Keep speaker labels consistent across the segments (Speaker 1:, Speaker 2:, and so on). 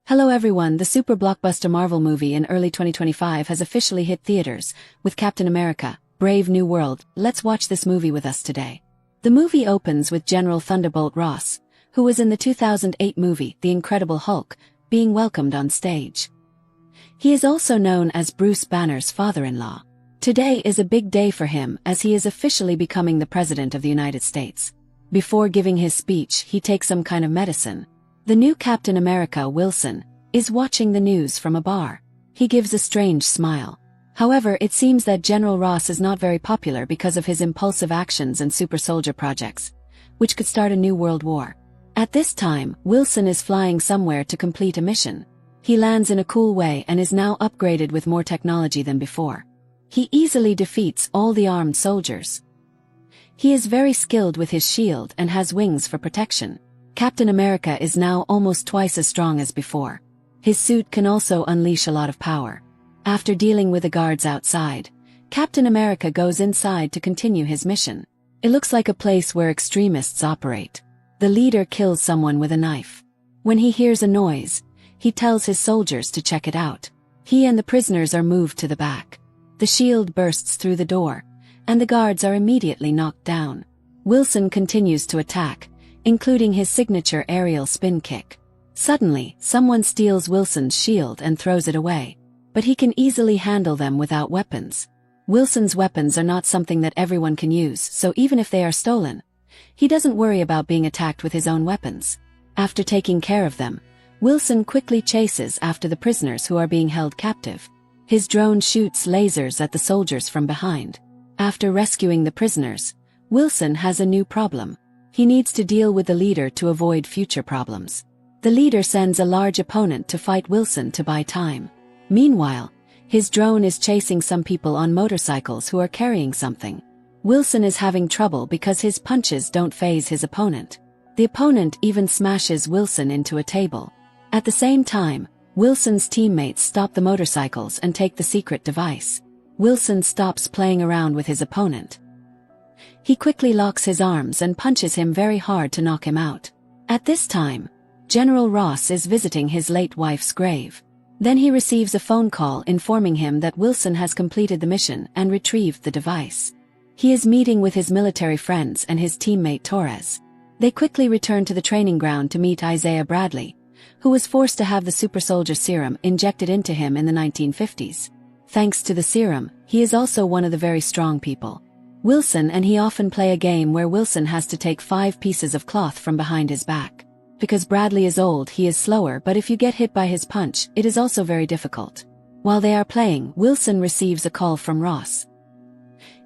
Speaker 1: Hello everyone, the super blockbuster Marvel movie in early 2025 has officially hit theaters, with Captain America, Brave New World. Let's watch this movie with us today. The movie opens with General Thunderbolt Ross, who was in the 2008 movie The Incredible Hulk, being welcomed on stage. He is also known as Bruce Banner's father-in-law. Today is a big day for him as he is officially becoming the President of the United States. Before giving his speech, he takes some kind of medicine. The new Captain America, Wilson, is watching the news from a bar. He gives a strange smile. However, it seems that General Ross is not very popular because of his impulsive actions and super soldier projects, which could start a new world war. At this time, Wilson is flying somewhere to complete a mission. He lands in a cool way and is now upgraded with more technology than before. He easily defeats all the armed soldiers. He is very skilled with his shield and has wings for protection. Captain America is now almost twice as strong as before. His suit can also unleash a lot of power. After dealing with the guards outside, Captain America goes inside to continue his mission. It looks like a place where extremists operate. The leader kills someone with a knife. When he hears a noise, he tells his soldiers to check it out. He and the prisoners are moved to the back. The shield bursts through the door, and the guards are immediately knocked down. Wilson continues to attack, including his signature aerial spin kick. Suddenly, someone steals Wilson's shield and throws it away, but he can easily handle them without weapons. Wilson's weapons are not something that everyone can use, so even if they are stolen, he doesn't worry about being attacked with his own weapons. After taking care of them, Wilson quickly chases after the prisoners who are being held captive. His drone shoots lasers at the soldiers from behind. After rescuing the prisoners, Wilson has a new problem. He needs to deal with the leader to avoid future problems. The leader sends a large opponent to fight Wilson to buy time. Meanwhile, his drone is chasing some people on motorcycles who are carrying something. Wilson is having trouble because his punches don't faze his opponent. The opponent even smashes Wilson into a table. At the same time, Wilson's teammates stop the motorcycles and take the secret device. Wilson stops playing around with his opponent. He quickly locks his arms and punches him very hard to knock him out. At this time, General Ross is visiting his late wife's grave. Then he receives a phone call informing him that Wilson has completed the mission and retrieved the device. He is meeting with his military friends and his teammate Torres. They quickly return to the training ground to meet Isaiah Bradley, who was forced to have the super soldier serum injected into him in the 1950s. Thanks to the serum, he is also one of the very strong people. Wilson and he often play a game where Wilson has to take 5 pieces of cloth from behind his back. Because Bradley is old, he is slower, but if you get hit by his punch, it is also very difficult. While they are playing, Wilson receives a call from Ross.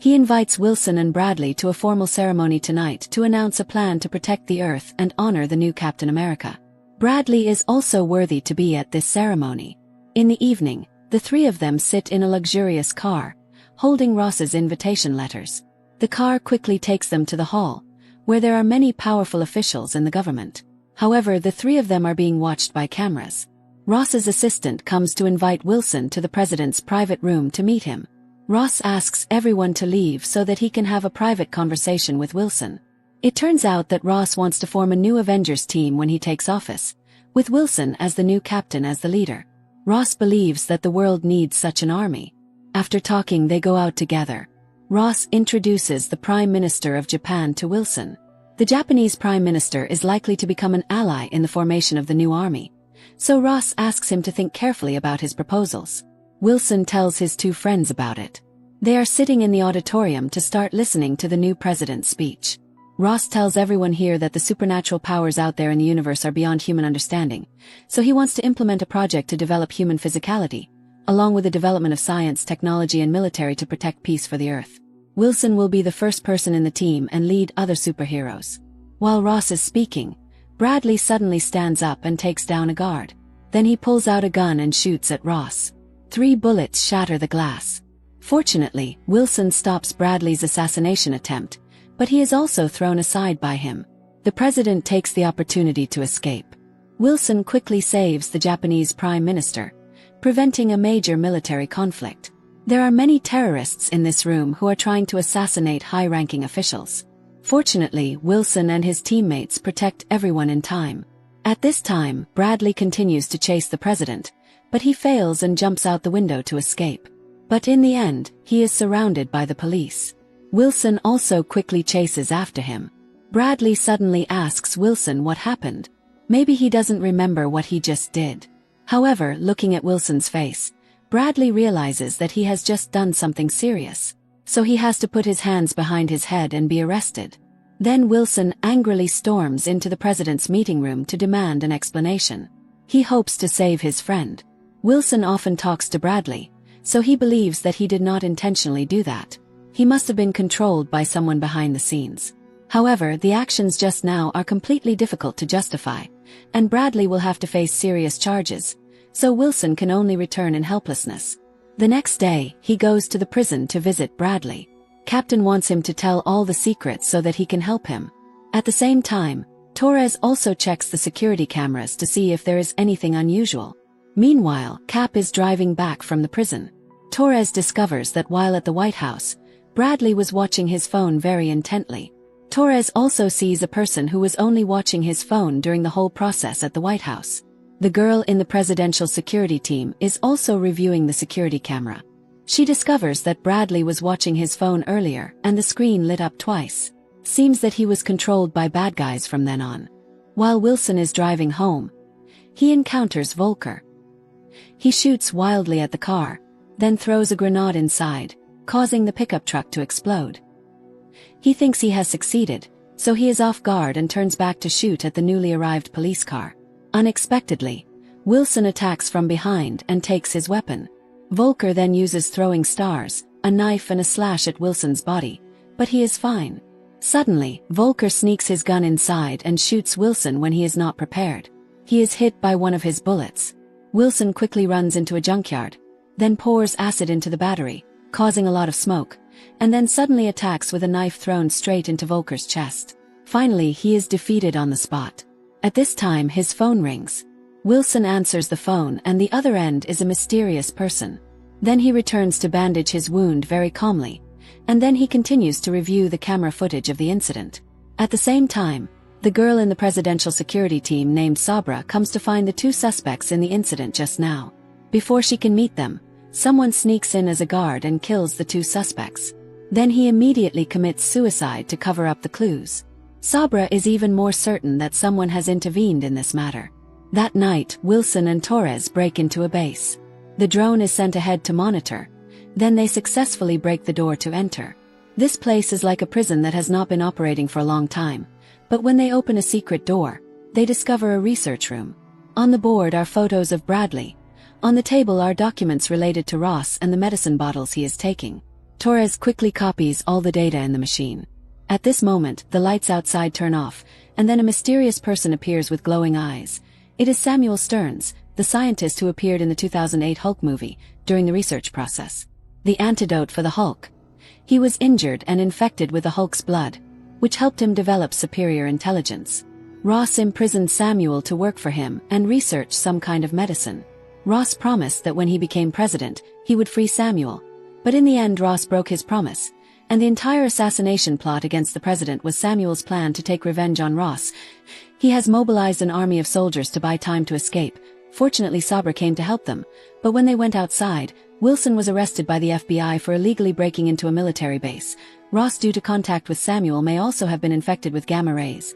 Speaker 1: He invites Wilson and Bradley to a formal ceremony tonight to announce a plan to protect the Earth and honor the new Captain America. Bradley is also worthy to be at this ceremony. In the evening, the three of them sit in a luxurious car, holding Ross's invitation letters. The car quickly takes them to the hall, where there are many powerful officials in the government. However, the three of them are being watched by cameras. Ross's assistant comes to invite Wilson to the president's private room to meet him. Ross asks everyone to leave so that he can have a private conversation with Wilson. It turns out that Ross wants to form a new Avengers team when he takes office, with Wilson as the new captain as the leader. Ross believes that the world needs such an army. After talking, they go out together. Ross introduces the Prime Minister of Japan to Wilson. The Japanese Prime Minister is likely to become an ally in the formation of the new army, so Ross asks him to think carefully about his proposals. Wilson tells his two friends about it. They are sitting in the auditorium to start listening to the new president's speech. Ross tells everyone here that the supernatural powers out there in the universe are beyond human understanding, so he wants to implement a project to develop human physicality, along with the development of science, technology and military to protect peace for the Earth. Wilson will be the first person in the team and lead other superheroes. While Ross is speaking, Bradley suddenly stands up and takes down a guard. Then he pulls out a gun and shoots at Ross. 3 bullets shatter the glass. Fortunately, Wilson stops Bradley's assassination attempt, but he is also thrown aside by him. The president takes the opportunity to escape. Wilson quickly saves the Japanese Prime Minister, preventing a major military conflict. There are many terrorists in this room who are trying to assassinate high-ranking officials. Fortunately, Wilson and his teammates protect everyone in time. At this time, Bradley continues to chase the president, but he fails and jumps out the window to escape. But in the end, he is surrounded by the police. Wilson also quickly chases after him. Bradley suddenly asks Wilson what happened. Maybe he doesn't remember what he just did. However, looking at Wilson's face, Bradley realizes that he has just done something serious. So he has to put his hands behind his head and be arrested. Then Wilson angrily storms into the president's meeting room to demand an explanation. He hopes to save his friend. Wilson often talks to Bradley, so he believes that he did not intentionally do that. He must have been controlled by someone behind the scenes. However, the actions just now are completely difficult to justify, and Bradley will have to face serious charges, so Wilson can only return in helplessness. The next day, he goes to the prison to visit Bradley. Captain wants him to tell all the secrets so that he can help him. At the same time, Torres also checks the security cameras to see if there is anything unusual. Meanwhile, Cap is driving back from the prison. Torres discovers that while at the White House, Bradley was watching his phone very intently. Torres also sees a person who was only watching his phone during the whole process at the White House. The girl in the presidential security team is also reviewing the security camera. She discovers that Bradley was watching his phone earlier and the screen lit up twice. Seems that he was controlled by bad guys from then on. While Wilson is driving home, he encounters Volker. He shoots wildly at the car, then throws a grenade inside, causing the pickup truck to explode. He thinks he has succeeded, so he is off guard and turns back to shoot at the newly arrived police car. Unexpectedly, Wilson attacks from behind and takes his weapon. Volker then uses throwing stars, a knife and a slash at Wilson's body, but he is fine. Suddenly, Volker sneaks his gun inside and shoots Wilson when he is not prepared. He is hit by one of his bullets. Wilson quickly runs into a junkyard, then pours acid into the battery, causing a lot of smoke, and then suddenly attacks with a knife thrown straight into Volker's chest. Finally, he is defeated on the spot. At this time, his phone rings. Wilson answers the phone and the other end is a mysterious person. Then he returns to bandage his wound very calmly, and then he continues to review the camera footage of the incident. At the same time, the girl in the presidential security team named Sabra comes to find the two suspects in the incident just now. Before she can meet them, someone sneaks in as a guard and kills the two suspects. Then he immediately commits suicide to cover up the clues. Sabra is even more certain that someone has intervened in this matter. That night, Wilson and Torres break into a base. The drone is sent ahead to monitor. Then they successfully break the door to enter. This place is like a prison that has not been operating for a long time, but when they open a secret door, they discover a research room. On the board are photos of Bradley. On the table are documents related to Ross and the medicine bottles he is taking. Torres quickly copies all the data in the machine. At this moment, the lights outside turn off, and then a mysterious person appears with glowing eyes. It is Samuel Stearns, the scientist who appeared in the 2008 Hulk movie, during the research process. The antidote for the Hulk. He was injured and infected with the Hulk's blood, which helped him develop superior intelligence. Ross imprisoned Samuel to work for him and research some kind of medicine. Ross promised that when he became president, he would free Samuel. But in the end, Ross broke his promise, and the entire assassination plot against the president was Samuel's plan to take revenge on Ross. He has mobilized an army of soldiers to buy time to escape. Fortunately, Sabra came to help them, but when they went outside, Wilson was arrested by the FBI for illegally breaking into a military base. Ross, due to contact with Samuel, may also have been infected with gamma rays.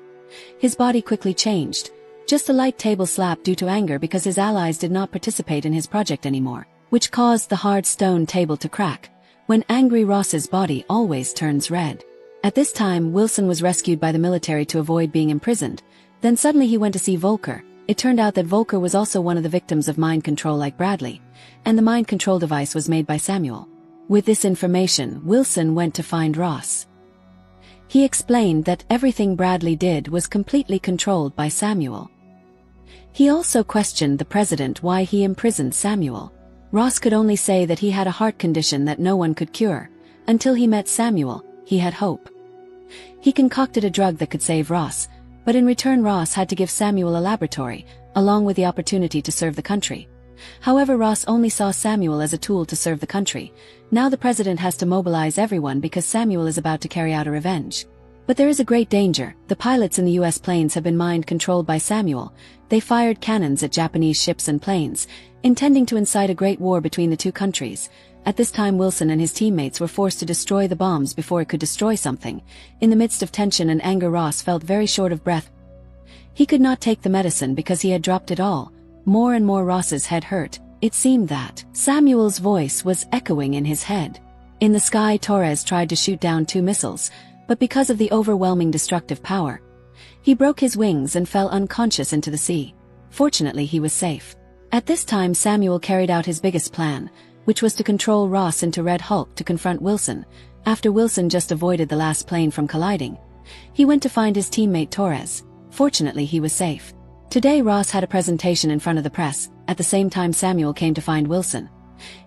Speaker 1: His body quickly changed. Just a light table slap due to anger because his allies did not participate in his project anymore, which caused the hard stone table to crack. When angry, Ross's body always turns red. At this time, Wilson was rescued by the military to avoid being imprisoned. Then suddenly he went to see Volker. It turned out that Volker was also one of the victims of mind control like Bradley, and the mind control device was made by Samuel. With this information, Wilson went to find Ross. He explained that everything Bradley did was completely controlled by Samuel. He also questioned the president why he imprisoned Samuel. Ross could only say that he had a heart condition that no one could cure. Until he met Samuel, he had hope. He concocted a drug that could save Ross, but in return Ross had to give Samuel a laboratory, along with the opportunity to serve the country. However, Ross only saw Samuel as a tool to serve the country. Now the president has to mobilize everyone because Samuel is about to carry out a revenge. But there is a great danger. The pilots in the US planes have been mind controlled by Samuel. They fired cannons at Japanese ships and planes, intending to incite a great war between the two countries. At this time Wilson and his teammates were forced to destroy the bombs before it could destroy something. In the midst of tension and anger, Ross felt very short of breath. He could not take the medicine because he had dropped it all. More and more Ross's head hurt. It seemed that Samuel's voice was echoing in his head. In the sky, Torres tried to shoot down 2 missiles, but because of the overwhelming destructive power, he broke his wings and fell unconscious into the sea. Fortunately, he was safe. At this time, Samuel carried out his biggest plan, which was to control Ross into Red Hulk to confront Wilson. After Wilson just avoided the last plane from colliding, he went to find his teammate Torres. Fortunately, he was safe. Today, Ross had a presentation in front of the press. At the same time, Samuel came to find Wilson.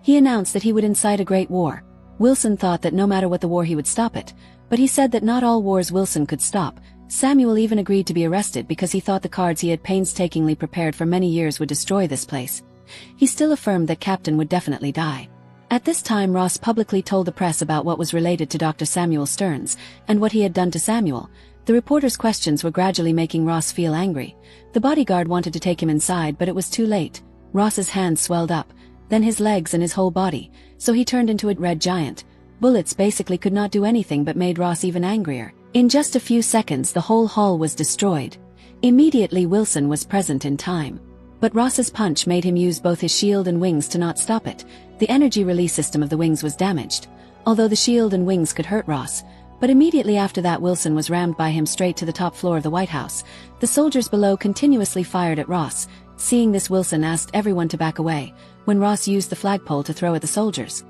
Speaker 1: He announced that he would incite a great war. Wilson thought that no matter what the war, he would stop it, but he said that not all wars Wilson could stop. Samuel even agreed to be arrested because he thought the cards he had painstakingly prepared for many years would destroy this place. He still affirmed that Captain would definitely die. At this time, Ross publicly told the press about what was related to Dr. Samuel Stearns and what he had done to Samuel. The reporter's questions were gradually making Ross feel angry. The bodyguard wanted to take him inside, but it was too late. Ross's hands swelled up, then his legs and his whole body, so he turned into a red giant. Bullets basically could not do anything but made Ross even angrier. In just a few seconds, the whole hall was destroyed. Immediately, Wilson was present in time. But Ross's punch made him use both his shield and wings to not stop it. The energy release system of the wings was damaged, although the shield and wings could hurt Ross. But immediately after that, Wilson was rammed by him straight to the top floor of the White House. The soldiers below continuously fired at Ross. Seeing this, Wilson asked everyone to back away. When Ross used the flagpole to throw at the soldiers,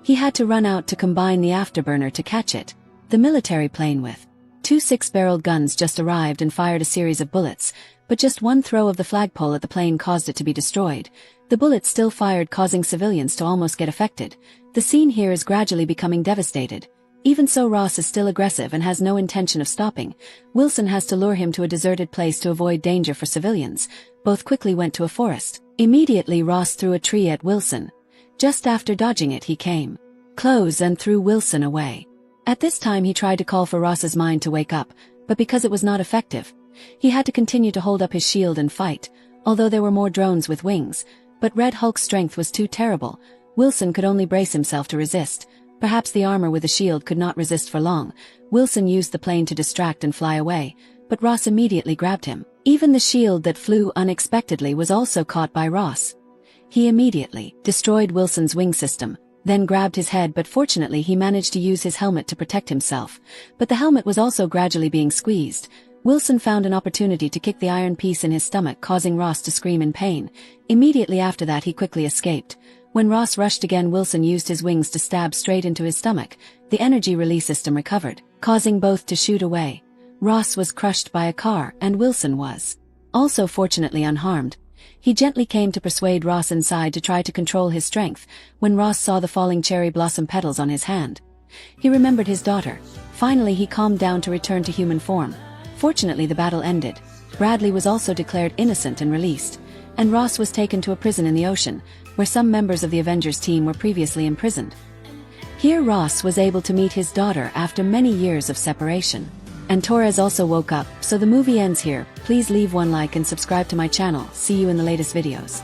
Speaker 1: he had to run out to combine the afterburner to catch it. The military plane with 2 6-barreled guns just arrived and fired a series of bullets, but just one throw of the flagpole at the plane caused it to be destroyed. The bullets still fired, causing civilians to almost get affected. The scene here is gradually becoming devastated. Even so, Ross is still aggressive and has no intention of stopping. Wilson has to lure him to a deserted place to avoid danger for civilians. Both quickly went to a forest. Immediately, Ross threw a tree at Wilson. Just after dodging it, he came close and threw Wilson away. At this time, he tried to call for Ross's mind to wake up, but because it was not effective, he had to continue to hold up his shield and fight. Although there were more drones with wings, but Red Hulk's strength was too terrible. Wilson could only brace himself to resist. Perhaps the armor with the shield could not resist for long. Wilson used the plane to distract and fly away, but Ross immediately grabbed him. Even the shield that flew unexpectedly was also caught by Ross. He immediately destroyed Wilson's wing system, then grabbed his head, but fortunately he managed to use his helmet to protect himself. But the helmet was also gradually being squeezed. Wilson found an opportunity to kick the iron piece in his stomach, causing Ross to scream in pain. Immediately after that, he quickly escaped. When Ross rushed again, Wilson used his wings to stab straight into his stomach. The energy release system recovered, causing both to shoot away. Ross was crushed by a car, and Wilson was also fortunately unharmed. He gently came to persuade Ross inside to try to control his strength. When Ross saw the falling cherry blossom petals on his hand, he remembered his daughter. Finally, he calmed down to return to human form. Fortunately, the battle ended. Bradley was also declared innocent and released, and Ross was taken to a prison in the ocean, where some members of the Avengers team were previously imprisoned. Here, Ross was able to meet his daughter after many years of separation. And Torres also woke up, so the movie ends here. Please leave one like and subscribe to my channel. See you in the latest videos.